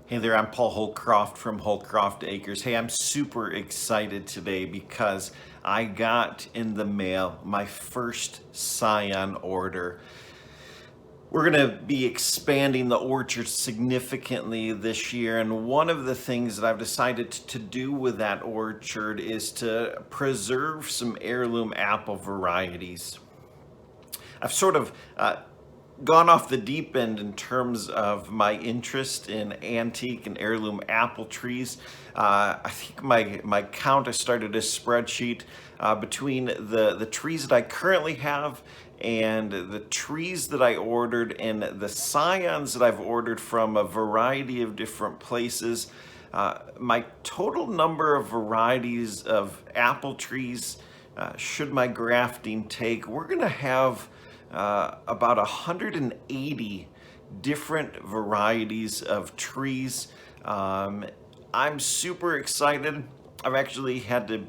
Hey there, I'm Paul Holcroft from Holcroft Acres. Hey, I'm super excited today because I got in the mail my first Scion order. We're going to be expanding the orchard significantly this year, and one of the things that I've decided to do with that orchard is to preserve some heirloom apple varieties. I've sort of gone off the deep end in terms of my interest in antique and heirloom apple trees. I think my count, I started a spreadsheet between the trees that I currently have and the trees that I ordered and the scions that I've ordered from a variety of different places. My total number of varieties of apple trees, should my grafting take, we're going to have about 180 different varieties of trees. I'm super excited. I've actually had to,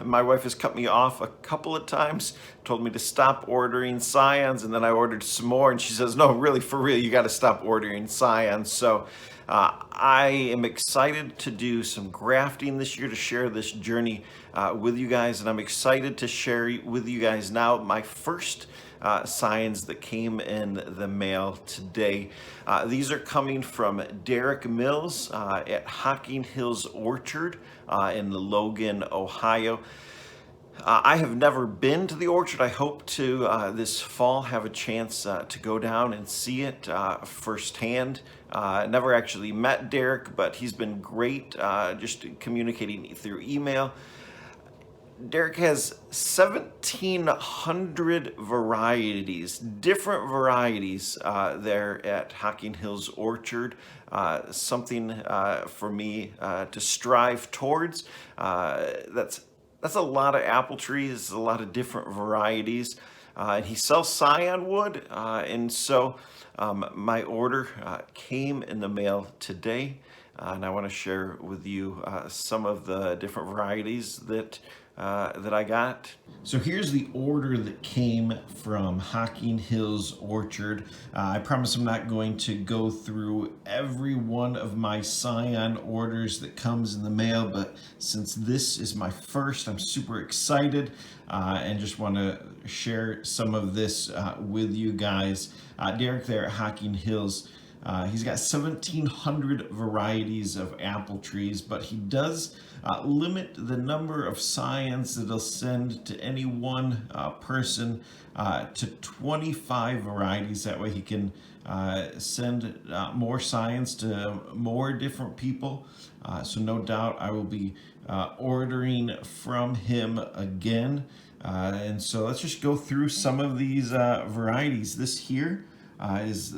my wife has cut me off a couple of times, told me to stop ordering scions, and then I ordered some more, and she says, no, really, for real, you got to stop ordering scions. So I am excited to do some grafting this year to share this journey with you guys, and I'm excited to share with you guys now my first signs that came in the mail today. These are coming from Derek Mills at Hocking Hills Orchard in Logan, Ohio. I have never been to the orchard. I hope to this fall have a chance to go down and see it firsthand. Never actually met Derek, but he's been great just communicating through email. Derek has 1,700 varieties, different varieties there at Hocking Hills Orchard. Something for me to strive towards. That's a lot of apple trees, a lot of different varieties. And he sells Scion wood, and so my order came in the mail today. And I want to share with you some of the different varieties that I got. So here's the order that came from Hocking Hills Orchard. I promise I'm not going to go through every one of my Scion orders that comes in the mail, but since this is my first, I'm super excited and just want to share some of this with you guys. Derek there at Hocking Hills, he's got 1,700 varieties of apple trees, but he does limit the number of scions that he'll send to any one person to 25 varieties. That way he can send more scions to more different people. So no doubt I will be ordering from him again. And so let's just go through some of these varieties. This here is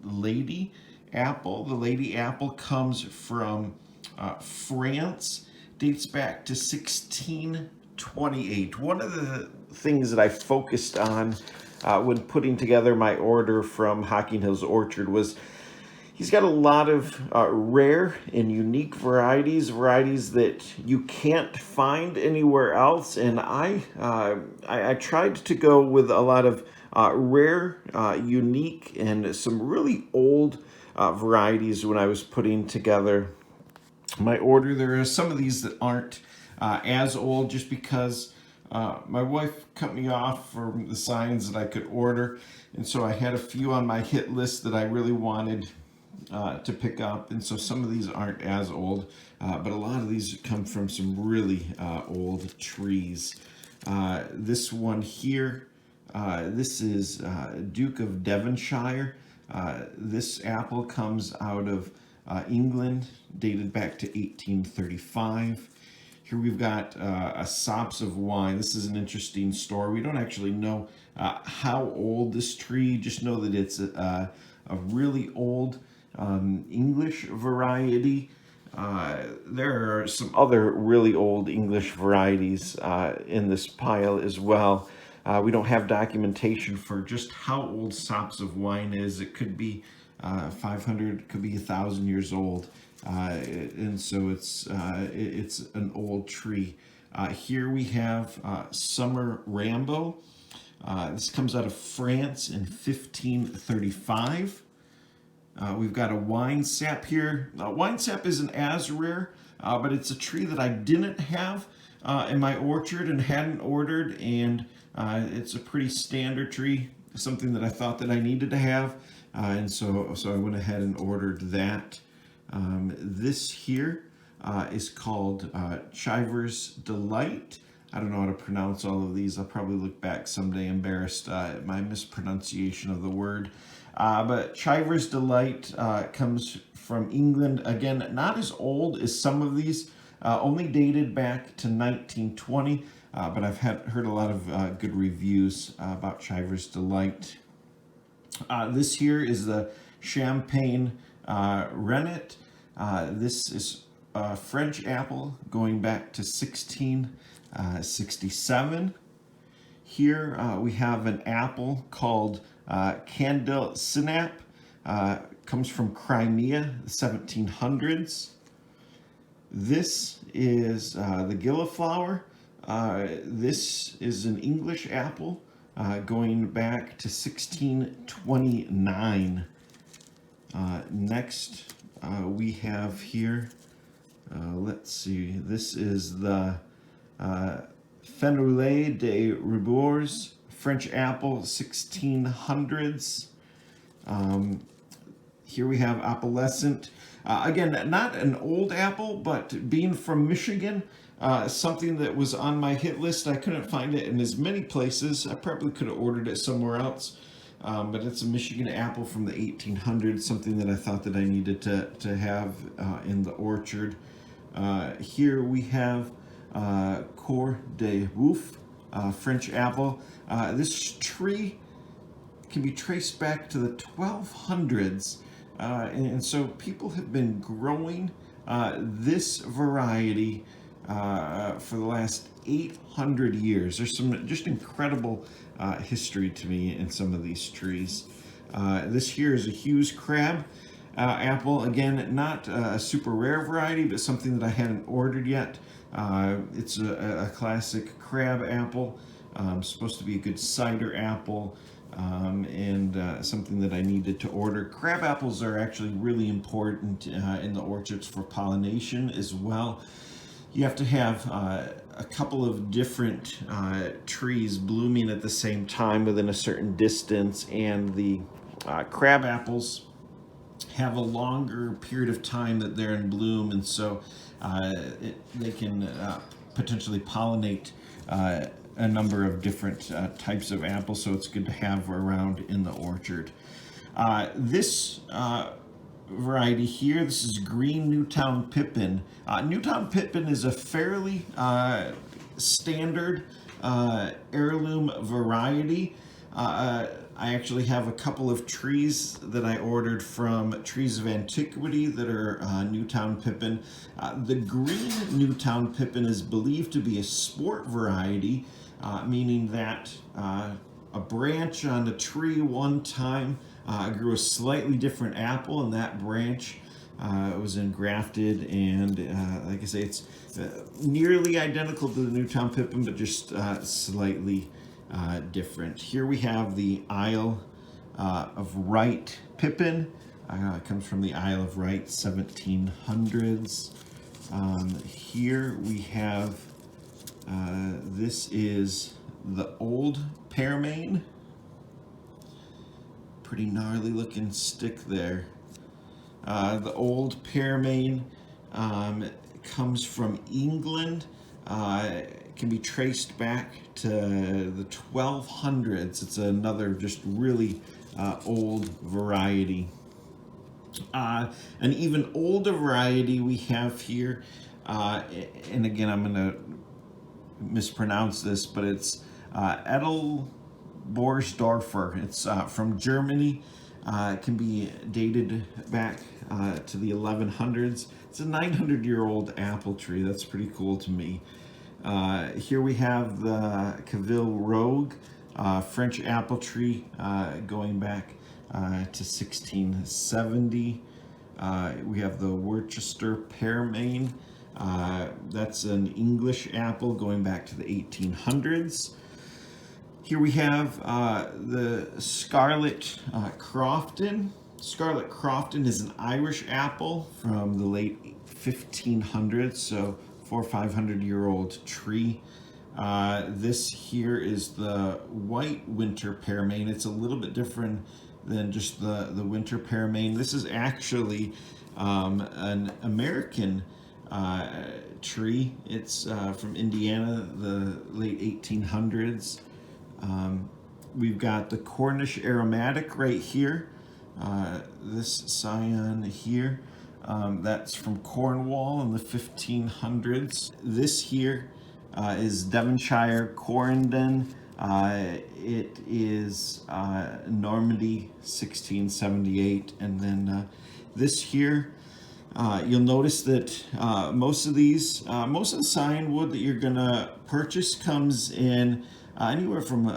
Lady Apple. The Lady Apple comes from France, dates back to 1628. One of the things that I focused on when putting together my order from Hocking Hills Orchard was he's got a lot of rare and unique varieties that you can't find anywhere else. And I tried to go with a lot of rare, unique, and some really old varieties when I was putting together my order. There are some of these that aren't as old just because my wife cut me off from the signs that I could order, and so I had a few on my hit list that I really wanted to pick up, and so some of these aren't as old, but a lot of these come from some really old trees. This one here, this is Duke of Devonshire. This apple comes out of England, dated back to 1835. Here we've got a Sops of Wine. This is an interesting story. We don't actually know how old this tree, just know that it's a really old English variety. There are some other really old English varieties in this pile as well. We don't have documentation for just how old Sops of Wine is. It could be 500, could be 1,000 years old, and so it's an old tree. Here we have Summer Rambo. This comes out of France in 1535. We've got a Winesap here. Winesap isn't as rare, but it's a tree that I didn't have in my orchard and hadn't ordered, and it's a pretty standard tree, something that I thought that I needed to have, and so I went ahead and ordered that. This here is called Chiver's Delight. I don't know how to pronounce all of these. I'll probably look back someday embarrassed at my mispronunciation of the word. But Chiver's Delight comes from England. Again, not as old as some of these, only dated back to 1920, but I've heard a lot of good reviews about Chiver's Delight. This here is the Champagne Rennet. This is French apple going back to 1667. Here we have an apple called Candle Sinap. Comes from Crimea, the 1700s. This is the gilliflower. This is an English apple going back to 1629. Next we have here, let's see, this is the Fenouillet de Ribours, French apple, 1600s. Here we have Opalescent. Again, not an old apple, but being from Michigan, something that was on my hit list. I couldn't find it in as many places. I probably could have ordered it somewhere else. But it's a Michigan apple from the 1800s, something that I thought that I needed to have in the orchard. Here we have Coeur de Boeuf, French apple. This tree can be traced back to the 1200s, and so people have been growing this variety for the last 800 years. There's some just incredible history to me in some of these trees. This here is a Hewe's crab apple. Again, not a super rare variety, but something that I hadn't ordered yet. It's a classic crab apple, supposed to be a good cider apple, and something that I needed to order. Crab apples are actually really important in the orchards for pollination as well. You have to have a couple of different trees blooming at the same time within a certain distance, and the crab apples have a longer period of time that they're in bloom, and so they can potentially pollinate a number of different types of apples, so it's good to have around in the orchard. This variety here, this is green Newtown Pippin. Newtown Pippin is a fairly standard heirloom variety. I actually have a couple of trees that I ordered from Trees of Antiquity that are Newtown Pippin. The green Newtown Pippin is believed to be a sport variety, meaning that a branch on a tree one time grew a slightly different apple, and that branch was engrafted, and like I say, it's nearly identical to the Newtown Pippin, but just slightly different. Here we have the Isle of Wight Pippin. It comes from the Isle of Wight, 1700s. Here we have, this is the old Pearmain. Pretty gnarly looking stick there. The old Pearmain comes from England. It can be traced back to the 1200s. It's another just really old variety. An even older variety we have here, and again, I'm going to mispronounce this, but it's Edelborsdorfer. It's from Germany. It can be dated back to the 1100s. It's a 900-year-old apple tree. That's pretty cool to me. Here we have the Caville Rogue, French apple tree going back to 1670. We have the Worcester Pearmain. That's an English apple going back to the 1800s. Here we have the Scarlet Crofton. Scarlet Crofton is an Irish apple from the late 1500s, so 400 or 500-year-old tree. This here is the white winter Pearmain. It's a little bit different than just the winter Pearmain. This is actually an American tree. It's from Indiana, the late 1800s. We've got the Cornish Aromatic right here. This Scion here, that's from Cornwall in the 1500s. This here is Devonshire Corendon. It is Normandy 1678. And then this here, you'll notice that most of the Scion wood that you're gonna purchase comes in anywhere from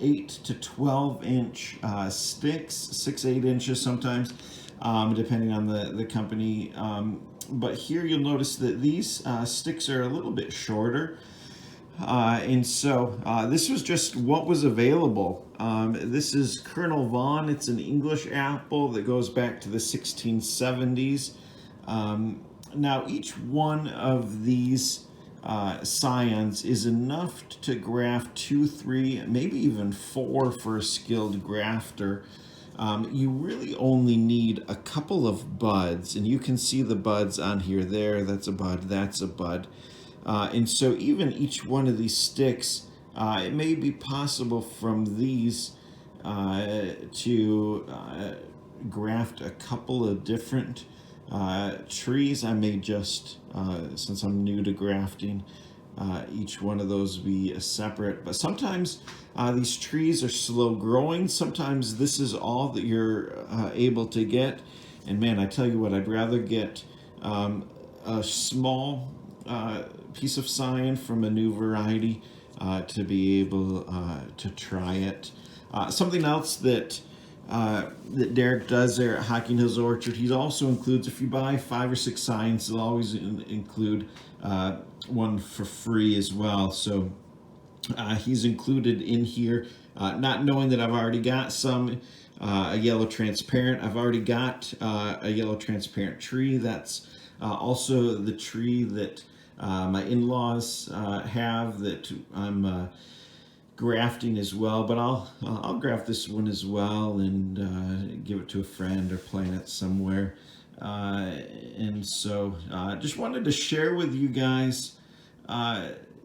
8 to 12 inch sticks, 6-8 inches sometimes, depending on the company. But here you'll notice that these sticks are a little bit shorter. And so this was just what was available. This is Colonel Vaughan. It's an English apple that goes back to the 1670s. Now each one of these Scions is enough to graft 2, 3, maybe even 4 for a skilled grafter. You really only need a couple of buds, and you can see the buds on here. There, that's a bud, that's a bud. And so even each one of these sticks, it may be possible from these to graft a couple of different trees. I may just, since I'm new to grafting, each one of those be separate. But sometimes these trees are slow growing. Sometimes this is all that you're able to get. And man, I tell you what, I'd rather get a small piece of Scion from a new variety to be able to try it. Something else that Derek does there at Hocking Hills Orchard, he also includes, if you buy 5 or 6 Scions, he'll always include one for free as well. So he's included in here, not knowing that I've already got some a yellow transparent. I've already got a yellow transparent tree. That's also the tree that my in-laws have that I'm grafting as well, but I'll graft this one as well and give it to a friend or plant it somewhere. And so just wanted to share with you guys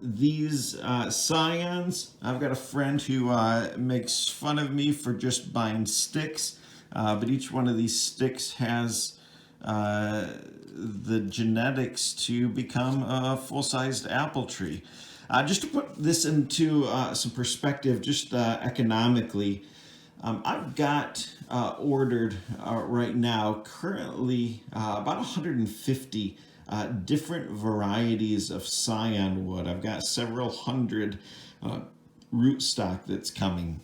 these Scions. I've got a friend who makes fun of me for just buying sticks, but each one of these sticks has the genetics to become a full-sized apple tree. Just to put this into some perspective, just economically, I've got ordered right now currently about 150 different varieties of Scion wood. I've got several hundred rootstock that's coming.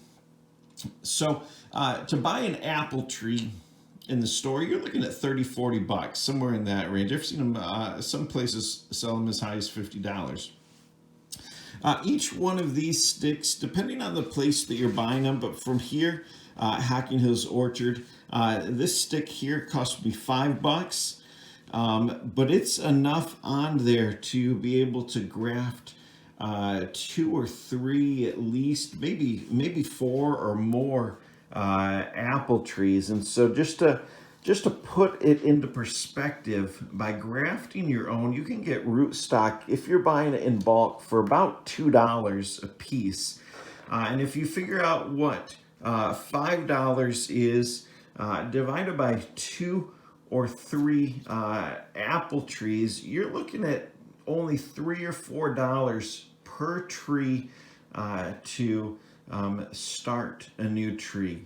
So to buy an apple tree in the store, you're looking at $30-40, somewhere in that range. I've seen them, some places sell them as high as $50. Each one of these sticks, depending on the place that you're buying them, but from here, Hocking Hills Orchard, this stick here cost me $5, but it's enough on there to be able to graft 2 or 3 at least, maybe 4 or more apple trees. And so just to put it into perspective, by grafting your own, you can get rootstock if you're buying it in bulk for about $2 a piece. And if you figure out what $5 is divided by 2 or 3 apple trees, you're looking at only $3 or $4 per tree to start a new tree.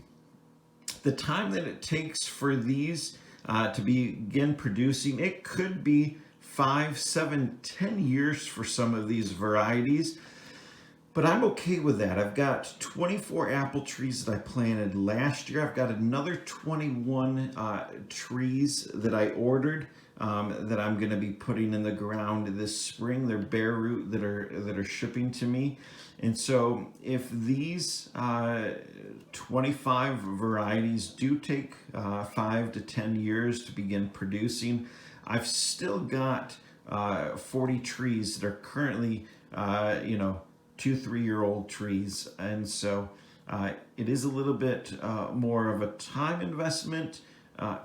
The time that it takes for these to begin producing, it could be 5, 7, 10 years for some of these varieties. but I'm okay with that. I've got 24 apple trees that I planted last year. I've got another 21 trees that I ordered that I'm going to be putting in the ground this spring. They're bare root that are shipping to me. And so if these 25 varieties do take 5 to 10 years to begin producing, I've still got 40 trees that are currently, 2-3-year-old trees. And so it is a little bit more of a time investment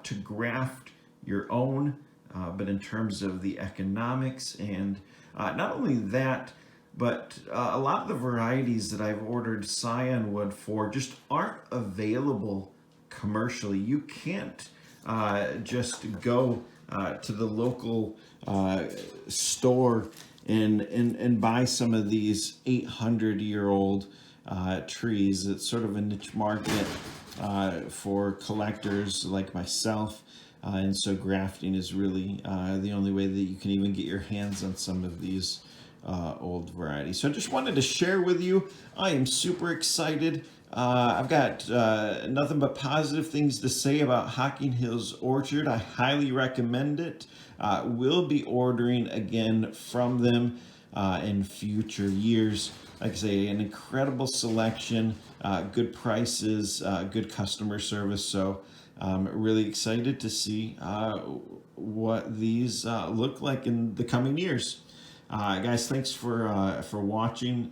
to graft your own, but in terms of the economics and not only that, but a lot of the varieties that I've ordered Scion wood for just aren't available commercially. You can't just go to the local store and buy some of these 800-year-old trees. It's sort of a niche market for collectors like myself. And so grafting is really the only way that you can even get your hands on some of these old varieties. So I just wanted to share with you. I am super excited. I've got nothing but positive things to say about Hocking Hills Orchard. I highly recommend it. We'll be ordering again from them in future years. Like I say, an incredible selection, good prices, good customer service. So I'm really excited to see what these look like in the coming years. Guys, thanks for watching.